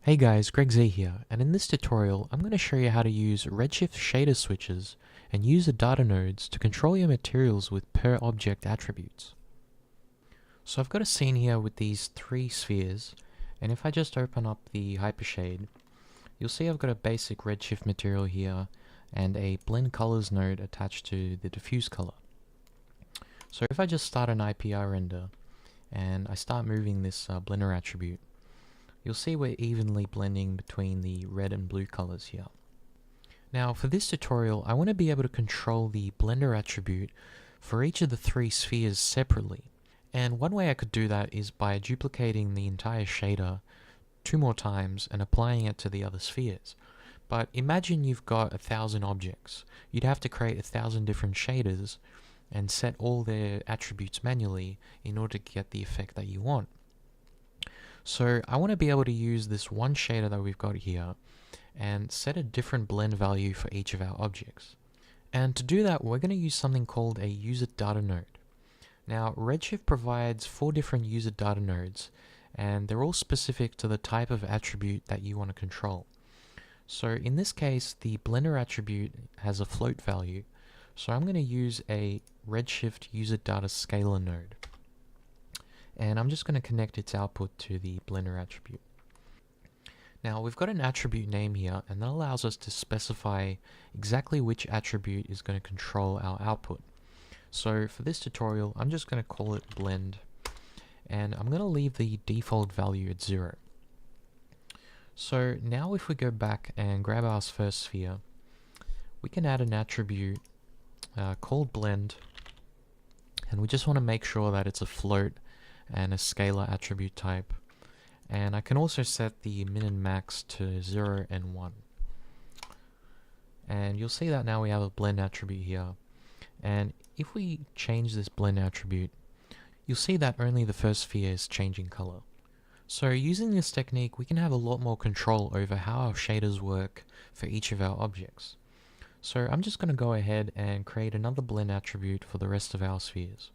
Hey guys, Greg Z here, and in this tutorial I'm going to show you how to use Redshift shader switches and user data nodes to control your materials with per object attributes. So I've got a scene here with these three spheres, and if I just open up the hypershade, you'll see I've got a basic Redshift material here and a blend colors node attached to the diffuse color. So if I just start an IPR render and I start moving this blender attribute, you'll see we're evenly blending between the red and blue colors here. Now for this tutorial, I want to be able to control the blender attribute for each of the three spheres separately. And one way I could do that is by duplicating the entire shader 2 more times and applying it to the other spheres. But imagine you've got 1,000 objects. You'd have to create 1,000 different shaders and set all their attributes manually in order to get the effect that you want. So I want to be able to use this one shader that we've got here and set a different blend value for each of our objects. And to do that, we're going to use something called a user data node. Now, Redshift provides 4 different user data nodes, and they're all specific to the type of attribute that you want to control. So in this case, the blender attribute has a float value, so I'm going to use a Redshift user data scalar node. And I'm just going to connect its output to the blender attribute. Now we've got an attribute name here, and that allows us to specify exactly which attribute is going to control our output. So for this tutorial, I'm just going to call it blend, and I'm going to leave the default value at 0. So now if we go back and grab our first sphere, we can add an attribute called blend, and we just want to make sure that it's a float and a scalar attribute type. And I can also set the min and max to 0 and 1. And you'll see that now we have a blend attribute here. And if we change this blend attribute, you'll see that only the first sphere is changing color. So using this technique, we can have a lot more control over how our shaders work for each of our objects. So I'm just going to go ahead and create another blend attribute for the rest of our spheres.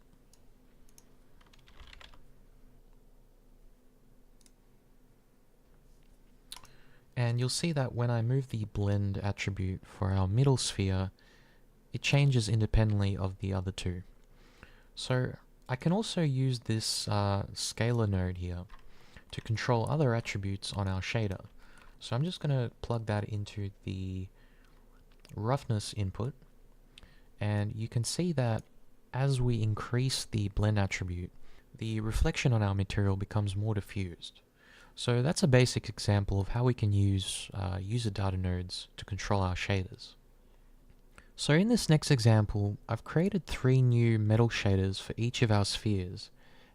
And you'll see that when I move the blend attribute for our middle sphere, it changes independently of the other two. So I can also use this scalar node here to control other attributes on our shader. So I'm just going to plug that into the roughness input, and you can see that as we increase the blend attribute, the reflection on our material becomes more diffused. So that's a basic example of how we can use user data nodes to control our shaders. So in this next example, I've created 3 new metal shaders for each of our spheres,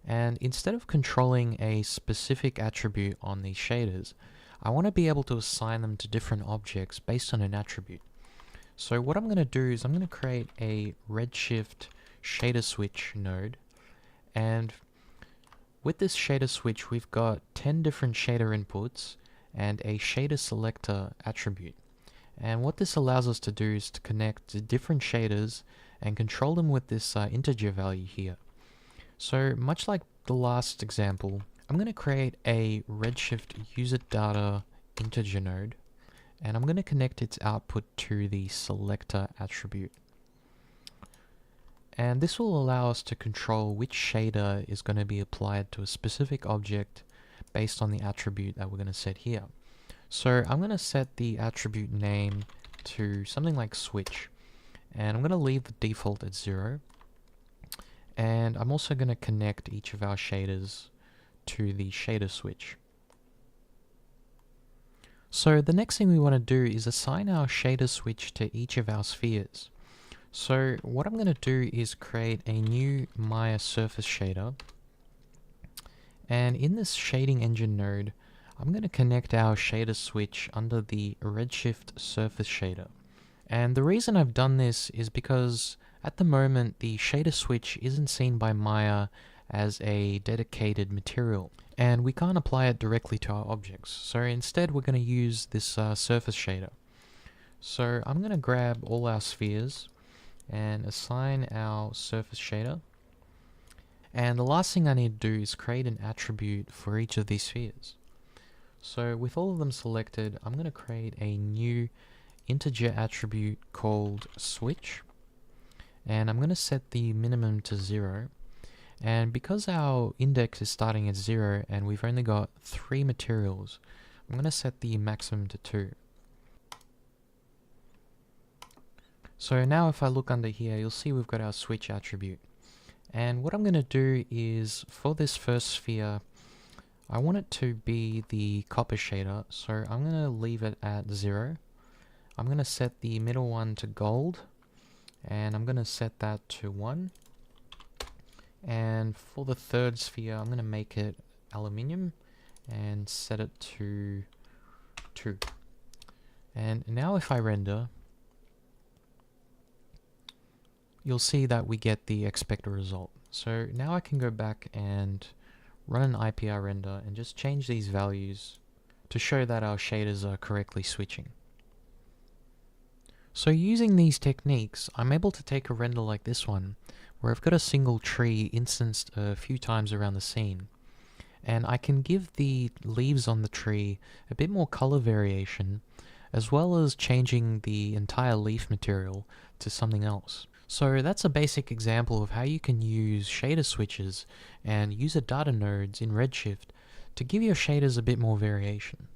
and instead of controlling a specific attribute on these shaders, I want to be able to assign them to different objects based on an attribute. So what I'm going to do is I'm going to create a Redshift shader switch node, and with this shader switch, we've got 10 different shader inputs and a shader selector attribute. And what this allows us to do is to connect different shaders and control them with this integer value here. So much like the last example, I'm going to create a Redshift user data integer node, and I'm going to connect its output to the selector attribute. And this will allow us to control which shader is going to be applied to a specific object based on the attribute that we're going to set here. So I'm going to set the attribute name to something like switch, and I'm going to leave the default at 0. And I'm also going to connect each of our shaders to the shader switch. So the next thing we want to do is assign our shader switch to each of our spheres. So what I'm going to do is create a new Maya surface shader, and in this shading engine node, I'm going to connect our shader switch under the Redshift surface shader. And the reason I've done this is because at the moment the shader switch isn't seen by Maya as a dedicated material, and we can't apply it directly to our objects. So instead we're going to use this surface shader. So I'm going to grab all our spheres and assign our surface shader. And the last thing I need to do is create an attribute for each of these spheres. So with all of them selected, I'm going to create a new integer attribute called switch, and I'm going to set the minimum to 0. And because our index is starting at 0 and we've only got 3 materials, I'm going to set the maximum to 2. So now if I look under here, you'll see we've got our switch attribute. And what I'm going to do is, for this first sphere, I want it to be the copper shader, so I'm going to leave it at 0. I'm going to set the middle one to gold, and I'm going to set that to 1. And for the third sphere, I'm going to make it aluminium and set it to 2. And now if I render, you'll see that we get the expected result. So now I can go back and run an IPR render and just change these values to show that our shaders are correctly switching. So using these techniques, I'm able to take a render like this one, where I've got a single tree instanced a few times around the scene, and I can give the leaves on the tree a bit more color variation, as well as changing the entire leaf material to something else. So that's a basic example of how you can use shader switches and user data nodes in Redshift to give your shaders a bit more variation.